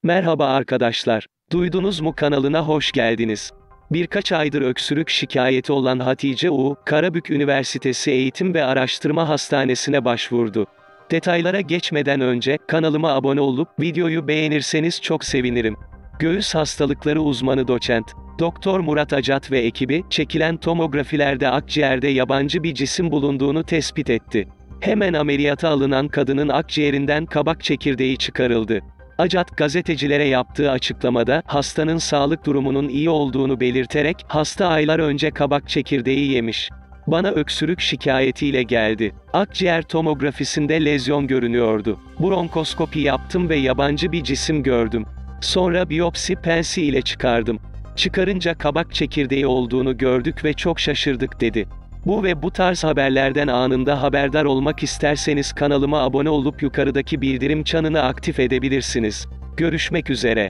Merhaba arkadaşlar. Duydunuz mu kanalına hoş geldiniz. Birkaç aydır öksürük şikayeti olan Hatice U, Karabük Üniversitesi Eğitim ve Araştırma Hastanesi'ne başvurdu. Detaylara geçmeden önce kanalıma abone olup videoyu beğenirseniz çok sevinirim. Göğüs hastalıkları uzmanı doçent Doktor Murat Acat ve ekibi çekilen tomografilerde akciğerde yabancı bir cisim bulunduğunu tespit etti. Hemen ameliyata alınan kadının akciğerinden kabak çekirdeği çıkarıldı. Acat gazetecilere yaptığı açıklamada hastanın sağlık durumunun iyi olduğunu belirterek hasta aylar önce kabak çekirdeği yemiş. Bana öksürük şikayetiyle geldi. Akciğer tomografisinde lezyon görünüyordu. Bronkoskopi yaptım ve yabancı bir cisim gördüm. Sonra biyopsi pensi ile çıkardım. Çıkarınca kabak çekirdeği olduğunu gördük ve çok şaşırdık dedi. Bu ve bu tarz haberlerden anında haberdar olmak isterseniz kanalıma abone olup yukarıdaki bildirim çanını aktif edebilirsiniz. Görüşmek üzere.